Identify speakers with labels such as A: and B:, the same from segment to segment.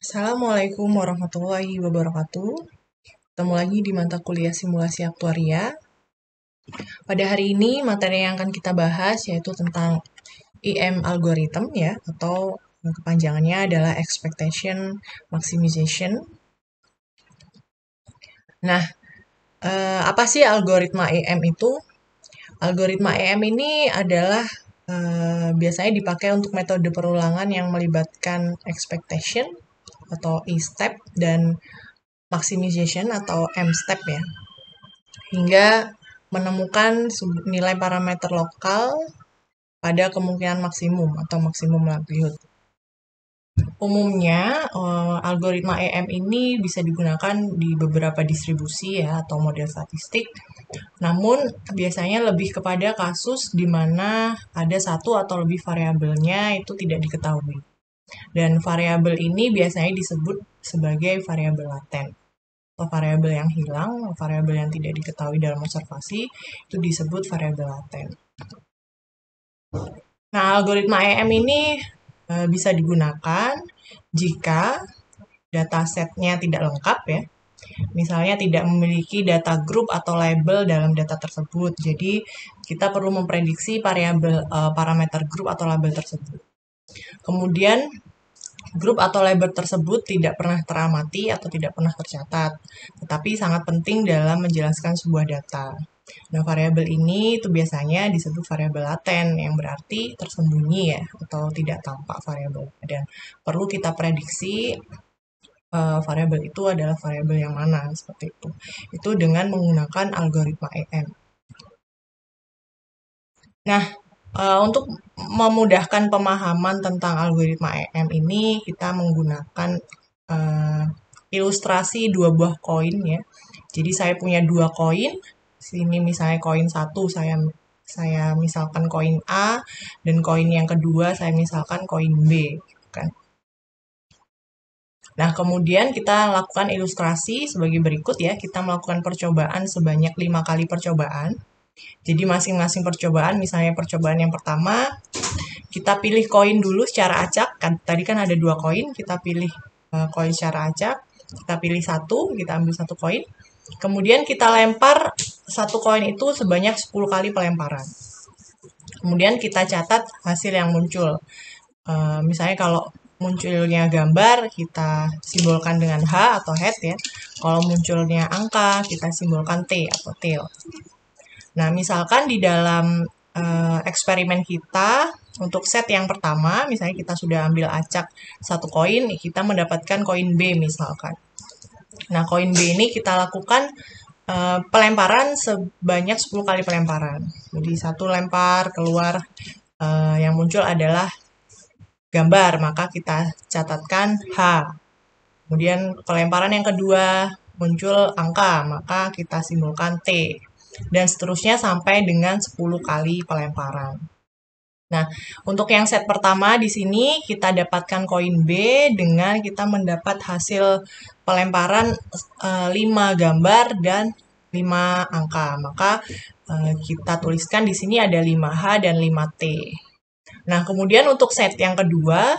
A: Assalamualaikum warahmatullahi wabarakatuh. Ketemu lagi di mata kuliah simulasi aktuaria. Pada hari ini materi yang akan kita bahas yaitu tentang IM algorithm ya, atau kepanjangannya adalah expectation maximization. Nah, apa sih algoritma IM itu? Algoritma IM ini adalah biasanya dipakai untuk metode perulangan yang melibatkan expectation atau E-step dan maximization atau M-step ya, hingga menemukan nilai parameter lokal pada kemungkinan maksimum atau maksimum likelihood. Umumnya, algoritma EM ini bisa digunakan di beberapa distribusi ya atau model statistik. Namun, biasanya lebih kepada kasus di mana ada satu atau lebih variabelnya itu tidak diketahui. Dan variabel ini biasanya disebut sebagai variabel laten. Atau variabel yang hilang, variabel yang tidak diketahui dalam observasi, itu disebut variabel laten. Nah, algoritma EM ini bisa digunakan jika datasetnya tidak lengkap ya. Misalnya tidak memiliki data grup atau label dalam data tersebut. Jadi, kita perlu memprediksi variabel parameter grup atau label tersebut. Kemudian, grup atau label tersebut tidak pernah teramati atau tidak pernah tercatat, tetapi sangat penting dalam menjelaskan sebuah data. Nah, variabel ini itu biasanya disebut variabel laten, yang berarti tersembunyi ya, atau tidak tampak variabel. Dan perlu kita prediksi variabel itu adalah variabel yang mana, seperti itu. Itu dengan menggunakan algoritma EM. Nah, untuk memudahkan pemahaman tentang algoritma EM ini, kita menggunakan ilustrasi dua buah koin ya. Jadi saya punya dua koin, sini misalnya koin satu saya misalkan koin A, dan koin yang kedua saya misalkan koin B, kan. Nah, kemudian kita lakukan ilustrasi sebagai berikut ya. Kita melakukan percobaan sebanyak 5 kali percobaan. Jadi masing-masing percobaan, misalnya percobaan yang pertama, kita pilih koin dulu secara acak. Kan tadi kan ada dua koin, kita pilih koin secara acak. Kita pilih satu, kita ambil satu koin. Kemudian kita lempar satu koin itu sebanyak 10 kali pelemparan. Kemudian kita catat hasil yang muncul. Misalnya kalau munculnya gambar, kita simbolkan dengan H atau head ya. Kalau munculnya angka, kita simbolkan T atau tail. Nah, misalkan di dalam eksperimen kita, untuk set yang pertama, misalnya kita sudah ambil acak satu koin, kita mendapatkan koin B misalkan. Nah, koin B ini kita lakukan pelemparan sebanyak 10 kali pelemparan. Jadi satu lempar keluar, yang muncul adalah gambar, maka kita catatkan H. Kemudian pelemparan yang kedua muncul angka, maka kita simbolkan T. Dan seterusnya sampai dengan 10 kali pelemparan. Nah, untuk yang set pertama di sini kita dapatkan koin B dengan kita mendapat hasil pelemparan 5 gambar dan 5 angka. Maka kita tuliskan di sini ada 5H dan 5T. Nah, kemudian untuk set yang kedua,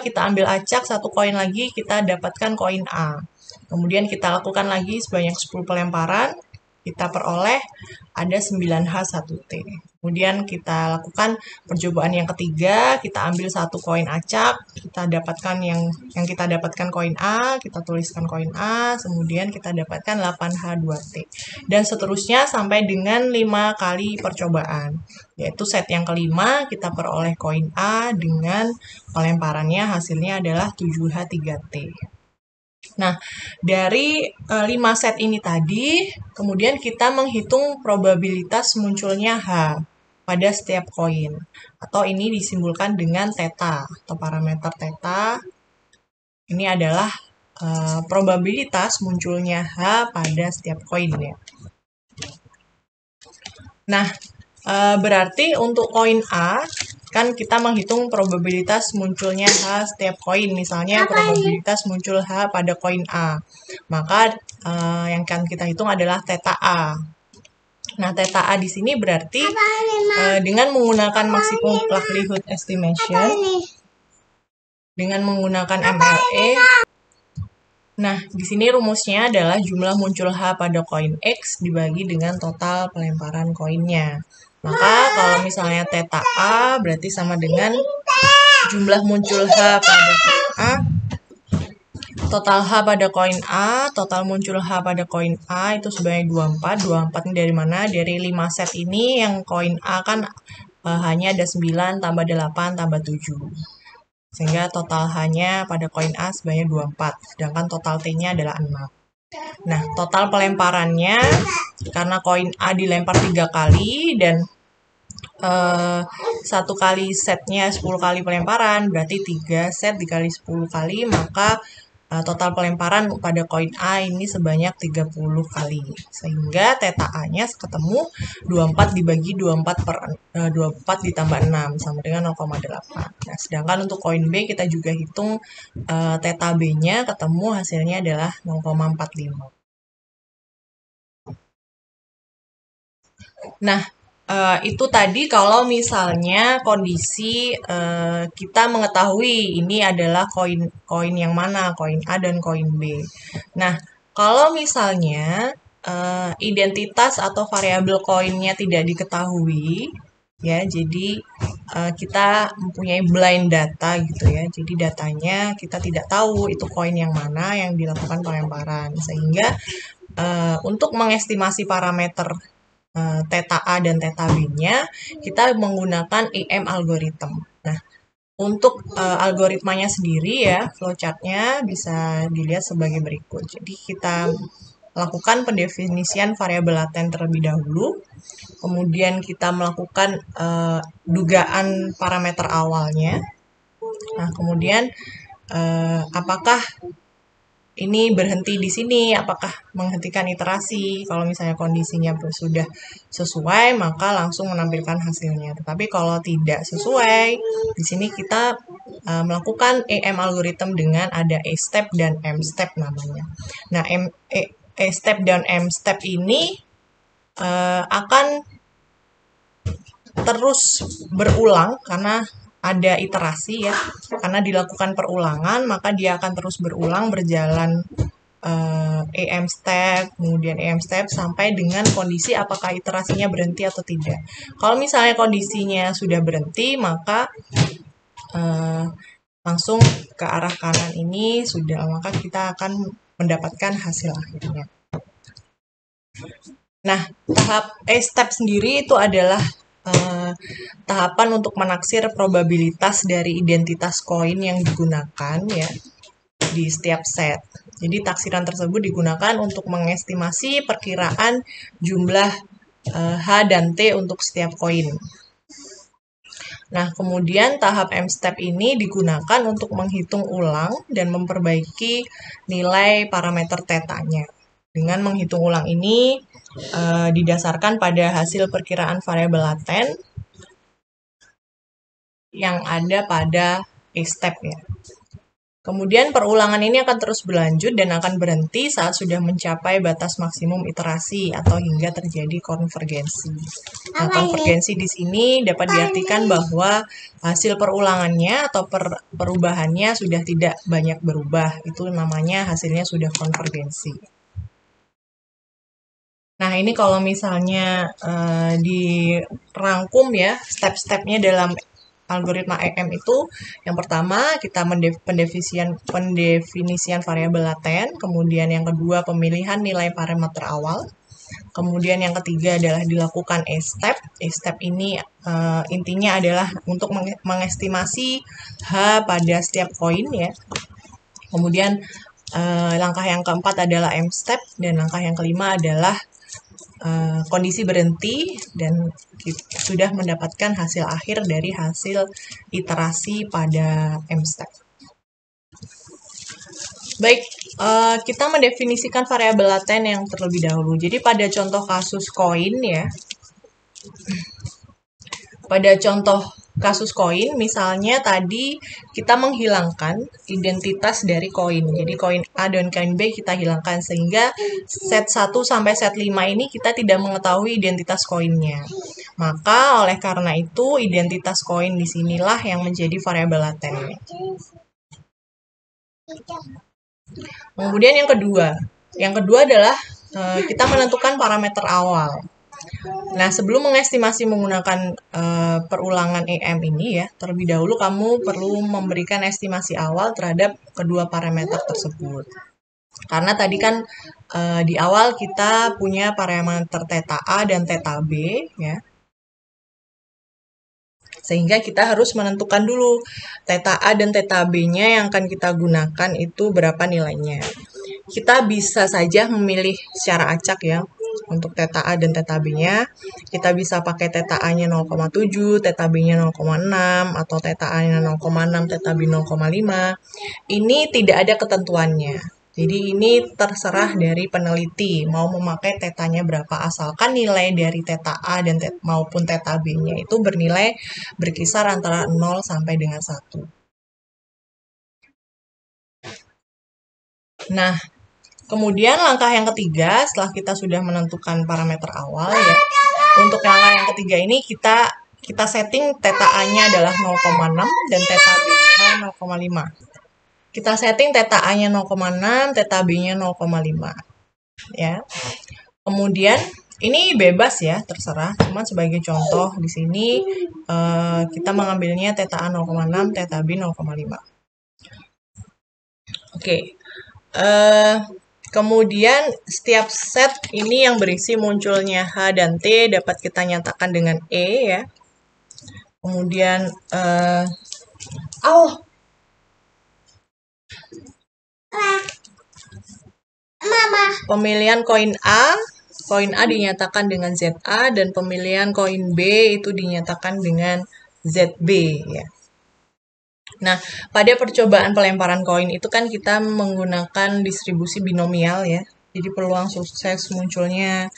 A: kita ambil acak satu koin lagi, kita dapatkan koin A. Kemudian kita lakukan lagi sebanyak 10 pelemparan, kita peroleh ada 9H1T. Kemudian kita lakukan percobaan yang ketiga, kita ambil satu koin acak, kita dapatkan yang kita dapatkan koin A, kita tuliskan koin A, kemudian kita dapatkan 8H2T. Dan seterusnya sampai dengan 5 kali percobaan. Yaitu set yang kelima, kita peroleh koin A dengan pelemparannya hasilnya adalah 7H3T. Nah, dari 5 set ini tadi, kemudian kita menghitung probabilitas munculnya H pada setiap koin. Atau ini disimbolkan dengan theta atau parameter theta. Ini adalah probabilitas munculnya H pada setiap koin ya. Nah, berarti untuk koin A, kan kita menghitung probabilitas munculnya H setiap koin. Misalnya probabilitas muncul H pada koin A. Maka yang akan kita hitung adalah theta A. Nah, theta A di sini berarti dengan menggunakan maximum likelihood estimation, dengan menggunakan MLE. Nah, di sini rumusnya adalah jumlah muncul H pada koin X dibagi dengan total pelemparan koinnya. Maka kalau misalnya theta A berarti sama dengan jumlah muncul H pada koin A, total H pada koin A, total muncul H pada koin A itu sebanyak 24. 24 ini dari mana? Dari 5 set ini yang koin A kan hanya ada 9 tambah 8 tambah 7. Sehingga total H-nya pada koin A sebanyak 24, sedangkan total T-nya adalah 6. Nah, total pelemparannya, karena koin A dilempar 3 kali, dan satu kali setnya 10 kali pelemparan, berarti 3 set dikali 10 kali, maka total pelemparan pada koin A ini sebanyak 30 kali. Sehingga theta A-nya ketemu 24 dibagi 24 ditambah 6 sama dengan 0,8. Nah, sedangkan untuk koin B kita juga hitung theta B-nya ketemu hasilnya adalah 0,45. Nah, itu tadi kalau misalnya kondisi kita mengetahui ini adalah koin yang mana, koin A dan koin B. Nah, kalau misalnya identitas atau variabel koinnya tidak diketahui, ya, jadi kita mempunyai blind data gitu ya. Jadi datanya kita tidak tahu itu koin yang mana yang dilakukan pelemparan, sehingga untuk mengestimasi parameter theta A dan theta B-nya, kita menggunakan EM algorithm. Nah, untuk algoritmanya sendiri ya, flowchart-nya bisa dilihat sebagai berikut. Jadi kita lakukan pendefinisian variabel laten terlebih dahulu, kemudian kita melakukan dugaan parameter awalnya. Nah, kemudian apakah ini berhenti di sini, apakah menghentikan iterasi? Kalau misalnya kondisinya sudah sesuai, maka langsung menampilkan hasilnya. Tetapi kalau tidak sesuai, di sini kita melakukan EM algorithm dengan ada A-step dan M-step namanya. Nah, A-step dan M-step ini akan terus berulang karena ada iterasi ya, karena dilakukan perulangan maka dia akan terus berulang berjalan AM step, kemudian AM step sampai dengan kondisi apakah iterasinya berhenti atau tidak. Kalau misalnya kondisinya sudah berhenti maka langsung ke arah kanan ini sudah, maka kita akan mendapatkan hasil akhirnya. Nah, tahap A-step sendiri itu adalah tahapan untuk menaksir probabilitas dari identitas koin yang digunakan ya di setiap set. Jadi taksiran tersebut digunakan untuk mengestimasi perkiraan jumlah H dan T untuk setiap koin. Nah, kemudian tahap M-step ini digunakan untuk menghitung ulang dan memperbaiki nilai parameter theta-nya. Dengan menghitung ulang ini didasarkan pada hasil perkiraan variabel laten yang ada pada A-step ya. Kemudian perulangan ini akan terus berlanjut dan akan berhenti saat sudah mencapai batas maksimum iterasi atau hingga terjadi konvergensi. Nah, konvergensi di sini dapat diartikan bahwa hasil perulangannya atau perubahannya sudah tidak banyak berubah. Itu namanya hasilnya sudah konvergensi. Nah, ini kalau misalnya dirangkum ya, step-stepnya dalam algoritma EM itu, yang pertama kita pendefinisian variabel laten, kemudian yang kedua pemilihan nilai parameter awal, kemudian yang ketiga adalah dilakukan A-step. A-step ini intinya adalah untuk mengestimasi H pada setiap koin ya. Kemudian langkah yang keempat adalah M-step, dan langkah yang kelima adalah kondisi berhenti dan sudah mendapatkan hasil akhir dari hasil iterasi pada M-step. Baik, kita mendefinisikan variabel laten yang terlebih dahulu. Jadi pada contoh kasus koin ya, pada contoh kasus koin, misalnya tadi kita menghilangkan identitas dari koin. Jadi koin A dan koin B kita hilangkan, sehingga set 1 sampai set 5 ini kita tidak mengetahui identitas koinnya. Maka oleh karena itu identitas koin disinilah yang menjadi variabel laten. Kemudian yang kedua adalah kita menentukan parameter awal. Nah, sebelum mengestimasi menggunakan perulangan EM ini ya, terlebih dahulu kamu perlu memberikan estimasi awal terhadap kedua parameter tersebut. Karena tadi kan di awal kita punya parameter theta A dan theta B ya. Sehingga kita harus menentukan dulu theta A dan theta B-nya yang akan kita gunakan itu berapa nilainya. Kita bisa saja memilih secara acak ya untuk theta A dan theta B-nya. Kita bisa pakai theta A-nya 0,7, theta B-nya 0,6, atau theta A-nya 0,6, theta B 0,5. Ini tidak ada ketentuannya. Jadi ini terserah dari peneliti mau memakai tetanya berapa, asalkan nilai dari theta A dan maupun theta B-nya itu bernilai berkisar antara 0 sampai dengan 1. Nah, kemudian langkah yang ketiga setelah kita sudah menentukan parameter awal ya. Untuk langkah yang ketiga ini kita setting theta A-nya adalah 0,6 dan theta B-nya 0,5. Kita setting theta A-nya 0,6, theta B-nya 0,5. Ya. Kemudian ini bebas ya, terserah. Cuman sebagai contoh di sini kita mengambilnya theta A 0,6, theta B 0,5. Oke. Kemudian setiap set ini yang berisi munculnya H dan T dapat kita nyatakan dengan E ya. Kemudian pemilihan koin A dinyatakan dengan ZA dan pemilihan koin B itu dinyatakan dengan ZB ya. Nah, pada percobaan pelemparan koin itu kan kita menggunakan distribusi binomial ya. Jadi peluang sukses munculnya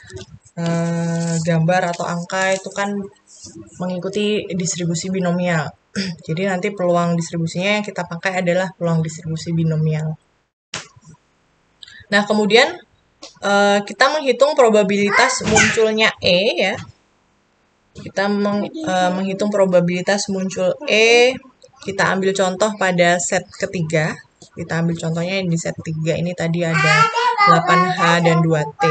A: gambar atau angka itu kan mengikuti distribusi binomial. Jadi nanti peluang distribusinya yang kita pakai adalah peluang distribusi binomial. Nah, kemudian kita menghitung probabilitas munculnya E ya. Kita menghitung probabilitas muncul E. Kita ambil contoh pada set ketiga. Kita ambil contohnya di set 3 ini tadi ada 8H dan 2T.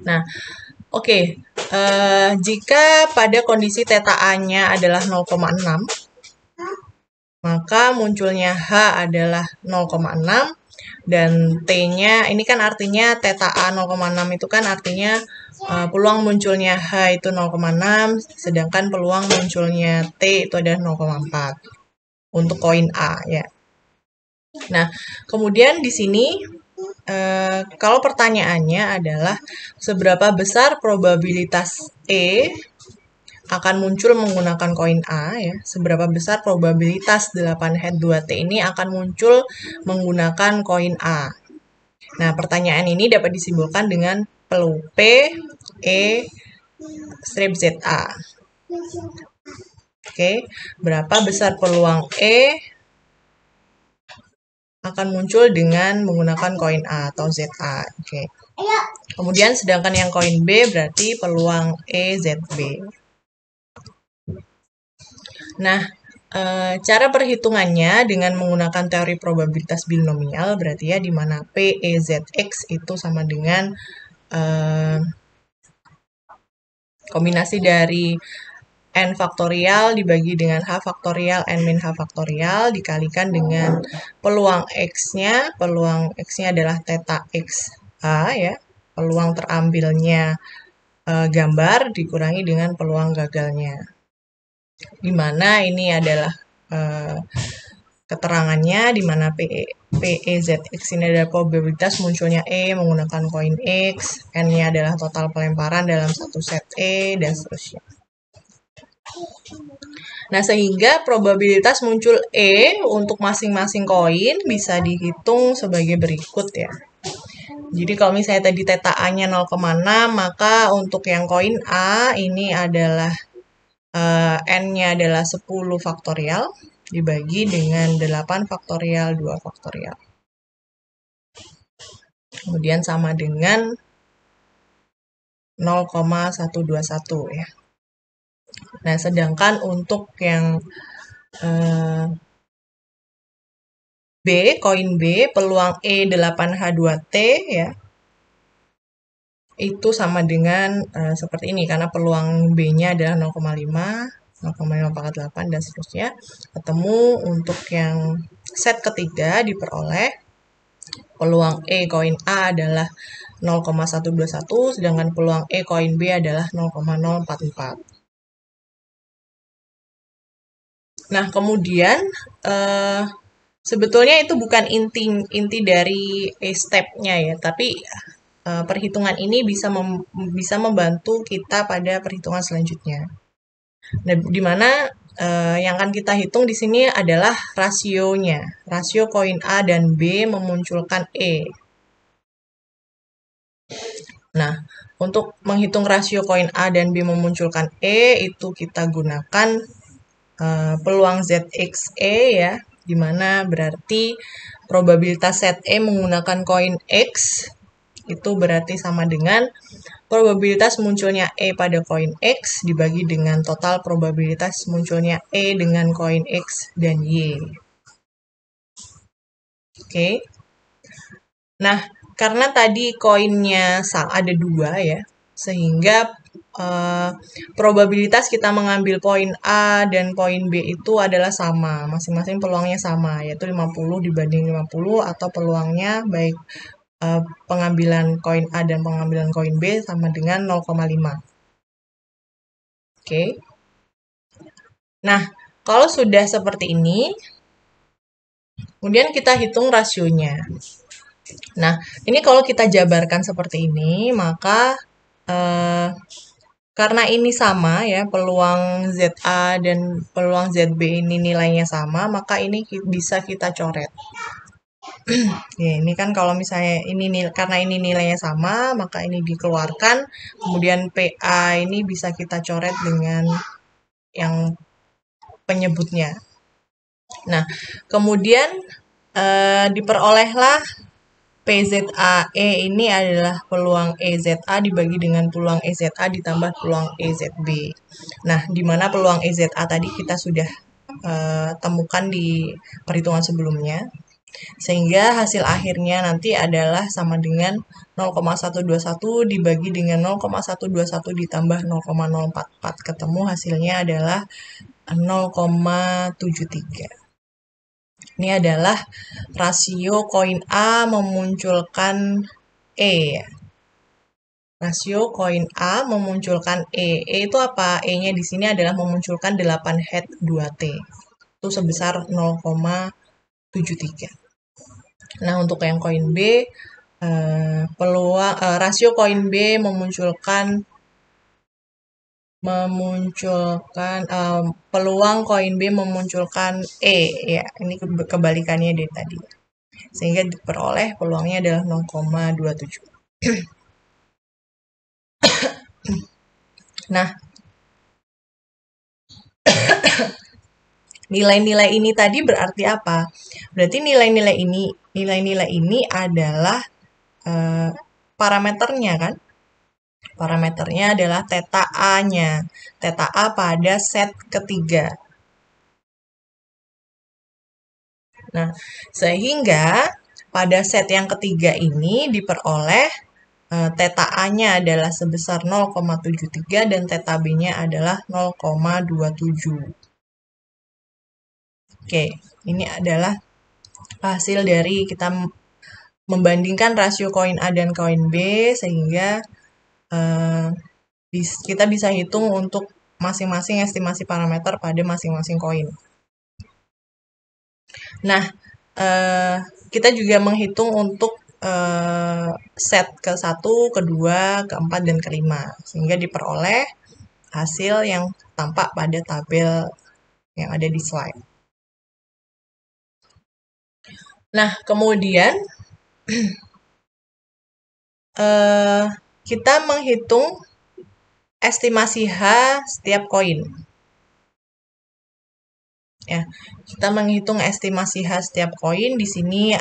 A: Nah, oke. Jika pada kondisi theta A-nya adalah 0,6, maka munculnya H adalah 0,6 dan T-nya ini kan artinya theta A 0,6 itu kan artinya peluang munculnya H itu 0,6 sedangkan peluang munculnya T itu adalah 0,4 untuk koin A ya. Nah, kemudian di sini kalau pertanyaannya adalah seberapa besar probabilitas E akan muncul menggunakan koin A ya. Seberapa besar probabilitas 8 head 2T ini akan muncul menggunakan koin A. Nah, pertanyaan ini dapat disimpulkan dengan peluang P, E, strip ZA. Oke, berapa besar peluang E akan muncul dengan menggunakan koin A atau ZA. Oke. Kemudian sedangkan yang koin B berarti peluang E, ZB. Nah, cara perhitungannya dengan menggunakan teori probabilitas binomial berarti ya di mana P, E, Z, X itu sama dengan kombinasi dari N faktorial dibagi dengan H faktorial N min H faktorial dikalikan dengan peluang X-nya. Peluang X-nya adalah theta X H ya. Peluang terambilnya gambar dikurangi dengan peluang gagalnya. Di mana ini adalah keterangannya di mana PEZX ini adalah probabilitas munculnya E menggunakan koin X, N-nya adalah total pelemparan dalam satu set E, dan seterusnya. Nah, sehingga probabilitas muncul E untuk masing-masing koin bisa dihitung sebagai berikut ya. Jadi kalau misalnya tadi theta A-nya 0,6, maka untuk yang koin A ini adalah N-nya adalah 10 faktorial dibagi dengan 8 faktorial 2 faktorial. Kemudian sama dengan 0,121 ya. Nah, sedangkan untuk yang koin B, peluang E8H2T ya, itu sama dengan seperti ini, karena peluang B-nya adalah 0,5, 0,548, dan seterusnya. Ketemu untuk yang set ketiga diperoleh peluang koin A adalah 0,121, sedangkan peluang koin B adalah 0,044. Nah, kemudian eh, sebetulnya itu bukan inti dari step-nya ya, tapi perhitungan ini bisa membantu kita pada perhitungan selanjutnya. Nah, di mana yang akan kita hitung di sini adalah rasionya. Rasio koin A dan B memunculkan E. Nah, untuk menghitung rasio koin A dan B memunculkan E, itu kita gunakan peluang ZXE ya, di mana berarti probabilitas set E menggunakan koin X itu berarti sama dengan probabilitas munculnya E pada koin X dibagi dengan total probabilitas munculnya E dengan koin X dan Y. Oke. Nah, karena tadi koinnya ada dua ya, sehingga probabilitas kita mengambil poin A dan poin B itu adalah sama, masing-masing peluangnya sama, yaitu 50 dibanding 50, atau peluangnya baik pengambilan koin A dan pengambilan koin B sama dengan 0,5. Oke. Nah, kalau sudah seperti ini, kemudian kita hitung rasionya. Nah, ini kalau kita jabarkan seperti ini, maka karena ini sama ya, peluang ZA dan peluang ZB ini nilainya sama, maka ini bisa kita coret. Ya, ini kan kalau misalnya ini karena ini nilainya sama, maka ini dikeluarkan, kemudian PA ini bisa kita coret dengan yang penyebutnya. Nah, kemudian diperolehlah PZAE ini adalah peluang EZA dibagi dengan peluang EZA ditambah peluang EZB. Nah, di mana peluang EZA tadi kita sudah temukan di perhitungan sebelumnya. Sehingga hasil akhirnya nanti adalah sama dengan 0,121 dibagi dengan 0,121 ditambah 0,044. Ketemu hasilnya adalah 0,73. Ini adalah rasio koin A memunculkan E. Rasio koin A memunculkan E. E itu apa? E-nya di sini adalah memunculkan 8 head 2T. Itu sebesar 0,73. Nah, untuk yang koin B, rasio koin B memunculkan peluang koin B memunculkan E ya, ini kebalikannya dari tadi, sehingga diperoleh peluangnya adalah 0,27. Nah, nilai-nilai ini tadi berarti apa? Berarti nilai-nilai ini adalah parameternya kan? Parameternya adalah theta A-nya. Theta A pada set ketiga. Nah, sehingga pada set yang ketiga ini diperoleh theta A-nya adalah sebesar 0,73 dan theta B-nya adalah 0,27. Oke, ini adalah hasil dari kita membandingkan rasio koin A dan koin B, sehingga kita bisa hitung untuk masing-masing estimasi parameter pada masing-masing koin. Nah, kita juga menghitung untuk set ke-1, ke-2, ke-4, dan ke-5, sehingga diperoleh hasil yang tampak pada tabel yang ada di slide. Nah, kemudian kita menghitung estimasi H setiap koin. Ya, kita menghitung estimasi H setiap koin. Di sini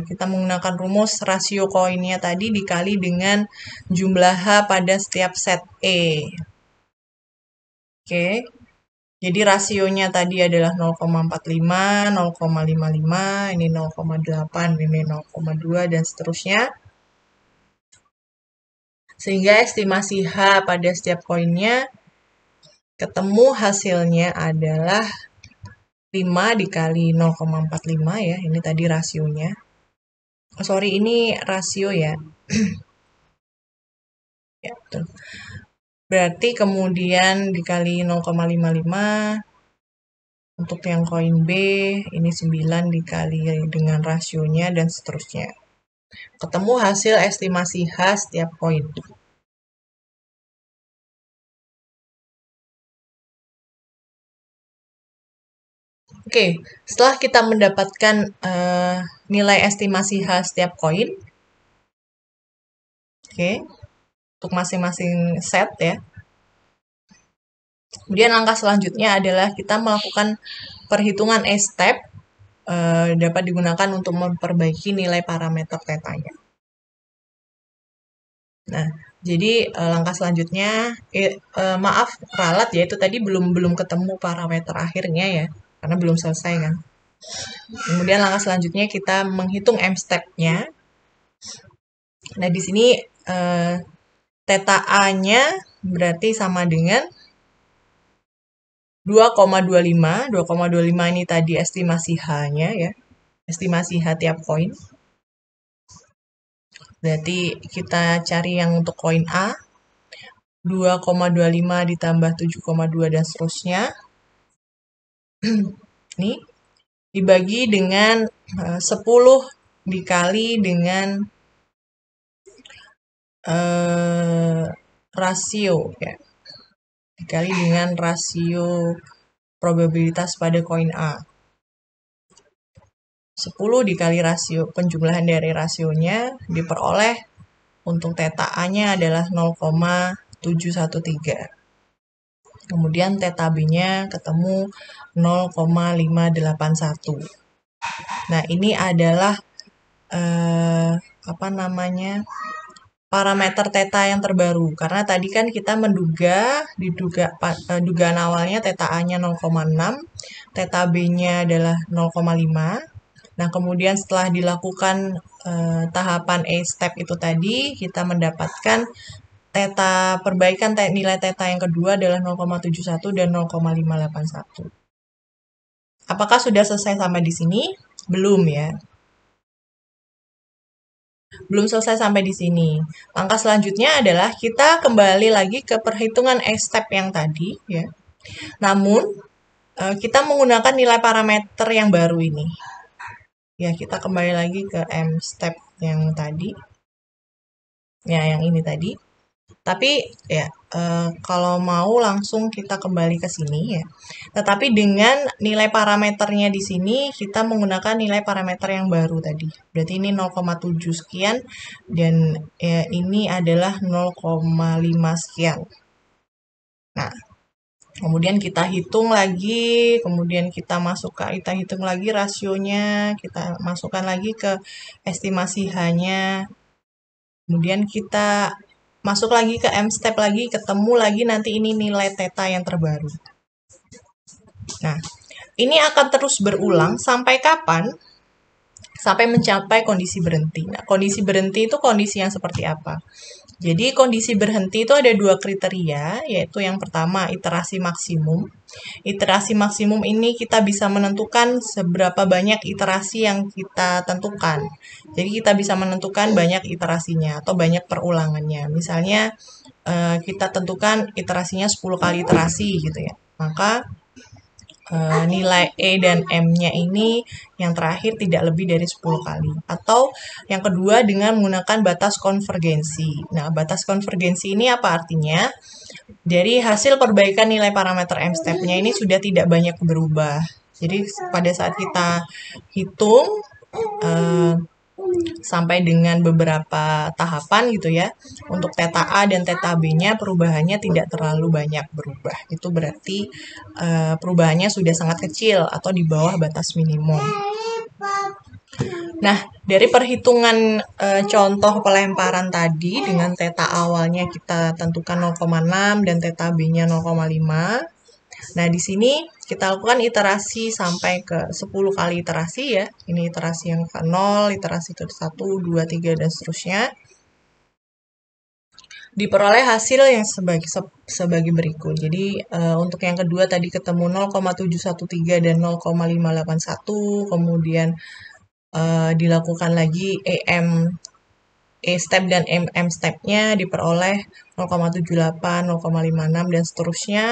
A: kita menggunakan rumus rasio koinnya tadi dikali dengan jumlah H pada setiap set E. Oke. Jadi rasionya tadi adalah 0,45, 0,55, ini 0,8, ini 0,2, dan seterusnya. Sehingga estimasi H pada setiap koinnya ketemu hasilnya adalah 5 dikali 0,45 ya. Ini tadi rasionya. Oh, sorry, ini rasio ya. Ya, betul. Berarti kemudian dikali 0,55 untuk yang koin B, ini 9 dikali dengan rasionya dan seterusnya. Ketemu hasil estimasi H setiap koin. Oke, setelah kita mendapatkan nilai estimasi H setiap koin, oke, untuk masing-masing set ya. Kemudian langkah selanjutnya adalah kita melakukan perhitungan step dapat digunakan untuk memperbaiki nilai parameter tetanya. Nah, jadi langkah selanjutnya, maaf ralat ya, itu tadi belum ketemu parameter akhirnya ya, karena belum selesai kan. Kemudian langkah selanjutnya kita menghitung M-step-nya. Nah, di sini theta A-nya berarti sama dengan 2,25. 2,25 ini tadi estimasi H-nya ya. Estimasi H tiap koin. Berarti kita cari yang untuk koin A. 2,25 ditambah 7,2 dan seterusnya. Ini dibagi dengan 10 dikali dengan rasio ya. Dikali dengan rasio probabilitas pada koin A. 10 dikali rasio penjumlahan dari rasionya diperoleh untuk theta A-nya adalah 0,713. Kemudian theta B-nya ketemu 0,581. Nah, ini adalah parameter theta yang terbaru. Karena tadi kan kita dugaan awalnya theta A-nya 0,6, theta B-nya adalah 0,5. Nah, kemudian setelah dilakukan tahapan A-step itu tadi, kita mendapatkan perbaikan nilai theta yang kedua adalah 0,71 dan 0,581. Apakah sudah selesai sampai di sini? Belum ya. Belum selesai sampai di sini. Langkah selanjutnya adalah kita kembali lagi ke perhitungan A-step yang tadi ya. Namun, kita menggunakan nilai parameter yang baru ini. Ya, kita kembali lagi ke M-step yang tadi. Ya, yang ini tadi. Tapi ya kalau mau langsung kita kembali ke sini ya. Tetapi dengan nilai parameternya di sini kita menggunakan nilai parameter yang baru tadi. Berarti ini 0,7 sekian dan ya, ini adalah 0,5 sekian. Nah, kemudian kita hitung lagi, kemudian kita hitung lagi rasionya, kita masukkan lagi ke estimasi H-nya. Kemudian kita masuk lagi ke M-step lagi, ketemu lagi nanti ini nilai theta yang terbaru. Nah, ini akan terus berulang sampai kapan? Sampai mencapai kondisi berhenti. Nah, kondisi berhenti itu kondisi yang seperti apa? Jadi, kondisi berhenti itu ada 2 kriteria, yaitu yang pertama iterasi maksimum. Iterasi maksimum ini kita bisa menentukan seberapa banyak iterasi yang kita tentukan. Jadi, kita bisa menentukan banyak iterasinya atau banyak perulangannya. Misalnya, kita tentukan iterasinya 10 kali iterasi gitu ya. Maka nilai E dan M-nya ini yang terakhir tidak lebih dari 10 kali. Atau yang kedua dengan menggunakan batas konvergensi. Nah, batas konvergensi ini apa artinya? Dari hasil perbaikan nilai parameter M-step-nya ini sudah tidak banyak berubah. Jadi pada saat kita hitung sampai dengan beberapa tahapan gitu ya. Untuk theta A dan theta B-nya perubahannya tidak terlalu banyak berubah. Itu berarti perubahannya sudah sangat kecil atau di bawah batas minimum. Nah, dari perhitungan contoh pelemparan tadi dengan theta awalnya kita tentukan 0,6 dan theta B-nya 0,5. Nah, di sini kita lakukan iterasi sampai ke 10 kali iterasi ya. Ini iterasi yang ke 0, iterasi ke 1, 2, 3, dan seterusnya. Diperoleh hasil yang sebagai berikut. Jadi untuk yang kedua tadi ketemu 0,713 dan 0,581, kemudian dilakukan lagi E step dan M stepnya diperoleh 0,78, 0,56 dan seterusnya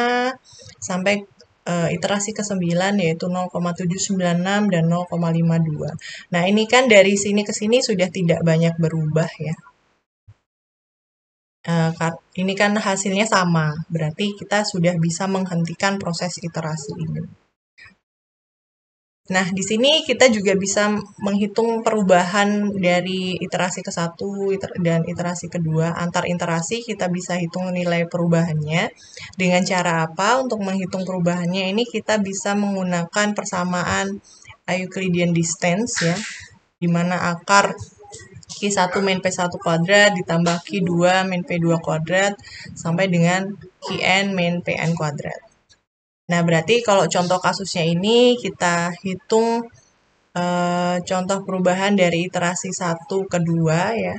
A: sampai iterasi ke-9 yaitu 0,796 dan 0,52. Nah, ini kan dari sini ke sini sudah tidak banyak berubah ya. Ini kan hasilnya sama, berarti kita sudah bisa menghentikan proses iterasi ini. Nah, di sini kita juga bisa menghitung perubahan dari iterasi ke-1 dan iterasi kedua. Antar iterasi kita bisa hitung nilai perubahannya. Dengan cara apa? Untuk menghitung perubahannya ini kita bisa menggunakan persamaan Euclidean distance ya, di mana akar Q1 min P1 kuadrat ditambah Q2 min P2 kuadrat sampai dengan Qn min Pn kuadrat. Nah, berarti kalau contoh kasusnya ini kita hitung contoh perubahan dari iterasi 1 ke 2 ya.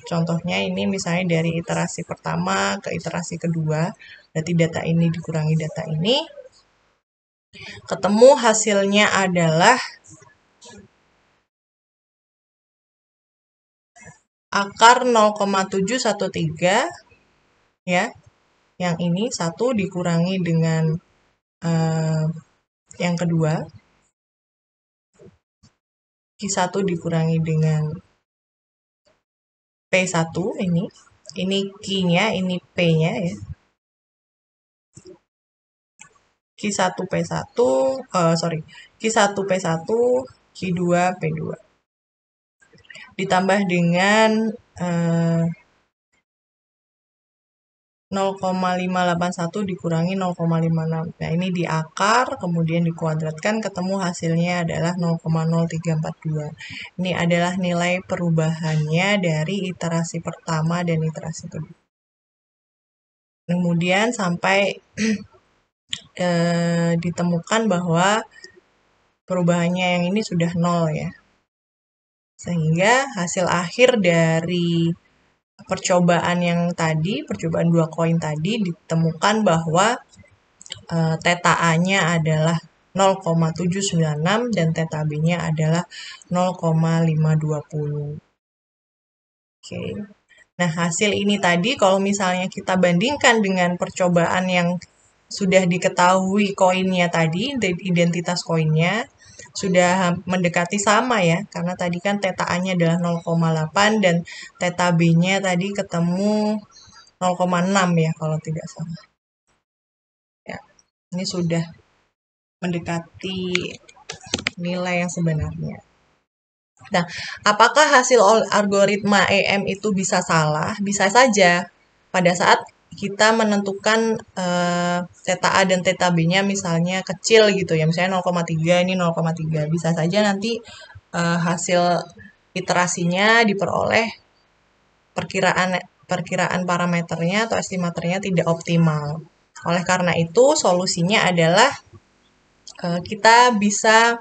A: Contohnya ini misalnya dari iterasi pertama ke iterasi kedua, berarti data ini dikurangi data ini. Ketemu hasilnya adalah akar 0,713 ya. Yang ini 1 dikurangi dengan yang kedua. Q1 dikurangi dengan P1 ini. Ini Q-nya, ini P-nya ya. Q1 P1, Q1 P1, Q2 P2. Ditambah dengan 0,581 dikurangi 0,56. Nah, ini di akar, kemudian dikuadratkan, ketemu hasilnya adalah 0,0342. Ini adalah nilai perubahannya dari iterasi pertama dan iterasi kedua. Kemudian sampai ditemukan bahwa perubahannya yang ini sudah 0 ya. Sehingga hasil akhir dari percobaan yang tadi, percobaan 2 koin tadi, ditemukan bahwa theta A-nya adalah 0,796 dan theta B-nya adalah 0,520. Oke. Nah, hasil ini tadi kalau misalnya kita bandingkan dengan percobaan yang sudah diketahui koinnya tadi, identitas koinnya, sudah mendekati sama ya, karena tadi kan theta A-nya adalah 0,8 dan theta B-nya tadi ketemu 0,6 ya kalau tidak salah. Ya, ini sudah mendekati nilai yang sebenarnya. Nah, apakah hasil algoritma EM itu bisa salah? Bisa saja. Pada saat kita menentukan theta A dan theta B-nya misalnya kecil gitu ya, misalnya 0,3 ini 0,3. Bisa saja nanti hasil iterasinya diperoleh perkiraan parameternya atau estimatornya tidak optimal. Oleh karena itu, solusinya adalah kita bisa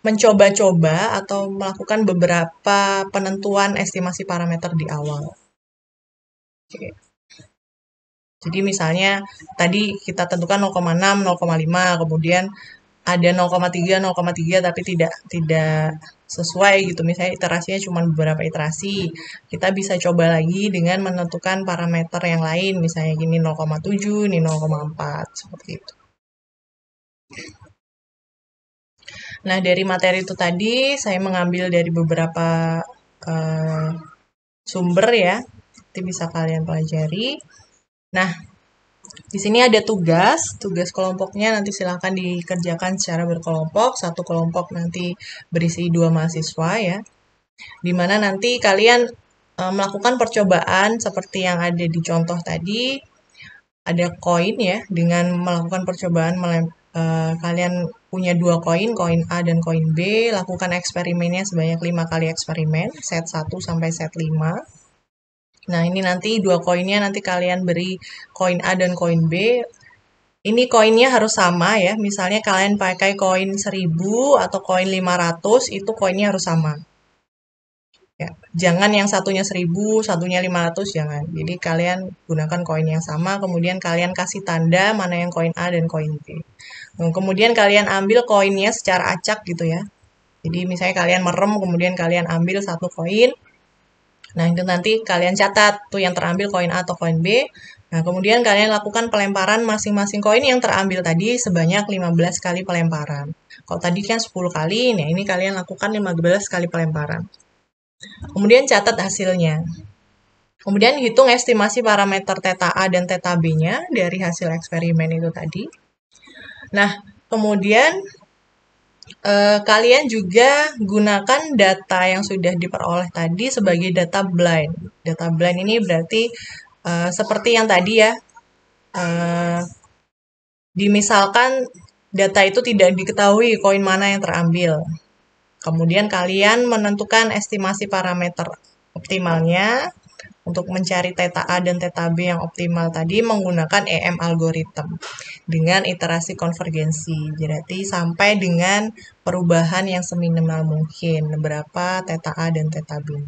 A: mencoba-coba atau melakukan beberapa penentuan estimasi parameter di awal. Oke. Jadi misalnya tadi kita tentukan 0,6, 0,5, kemudian ada 0,3, 0,3 tapi tidak sesuai gitu. Misalnya iterasinya cuma beberapa iterasi. Kita bisa coba lagi dengan menentukan parameter yang lain, misalnya gini 0,7, ini 0,4, seperti itu. Nah, dari materi itu tadi saya mengambil dari beberapa sumber ya. Nanti bisa kalian pelajari. Nah, di sini ada tugas kelompoknya nanti silahkan dikerjakan secara berkelompok. Satu kelompok nanti berisi 2 mahasiswa ya. Dimana nanti kalian melakukan percobaan seperti yang ada di contoh tadi. Ada koin ya, dengan melakukan percobaan kalian punya 2 koin A dan koin B, lakukan eksperimennya sebanyak 5 kali eksperimen, set 1 sampai set 5. Nah, ini nanti 2 koinnya nanti kalian beri koin A dan koin B. ini koinnya harus sama ya. Misalnya kalian pakai koin 1000 atau koin 500, itu koinnya harus sama. Ya, jangan yang satunya 1000, satunya 500, jangan. Jadi kalian gunakan koin yang sama, kemudian kalian kasih tanda mana yang koin A dan koin B. Nah, kemudian kalian ambil koinnya secara acak gitu ya. Jadi misalnya kalian merem, kemudian kalian ambil satu koin. Nah, itu nanti kalian catat tuh yang terambil koin A atau koin B. Nah, kemudian kalian lakukan pelemparan masing-masing koin yang terambil tadi sebanyak 15 kali pelemparan. Kalau tadi kan 10 kali, nah ini kalian lakukan 15 kali pelemparan. Kemudian catat hasilnya. Kemudian hitung estimasi parameter theta A dan theta B-nya dari hasil eksperimen itu tadi. Nah, kemudian kalian juga gunakan data yang sudah diperoleh tadi sebagai data blind. Data blind ini berarti seperti yang tadi ya, dimisalkan data itu tidak diketahui koin mana yang terambil. Kemudian kalian menentukan estimasi parameter optimalnya untuk mencari theta A dan theta B yang optimal tadi menggunakan EM algorithm dengan iterasi konvergensi. Jadi sampai dengan perubahan yang seminimal mungkin berapa theta A dan theta B.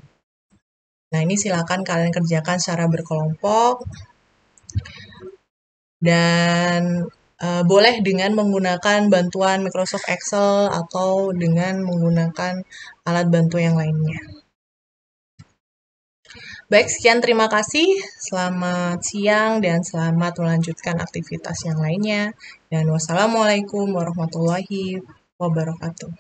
A: Nah, ini silakan kalian kerjakan secara berkelompok dan boleh dengan menggunakan bantuan Microsoft Excel atau dengan menggunakan alat bantu yang lainnya. Baik, sekian terima kasih. Selamat siang dan selamat melanjutkan aktivitas yang lainnya. Dan wassalamualaikum warahmatullahi wabarakatuh.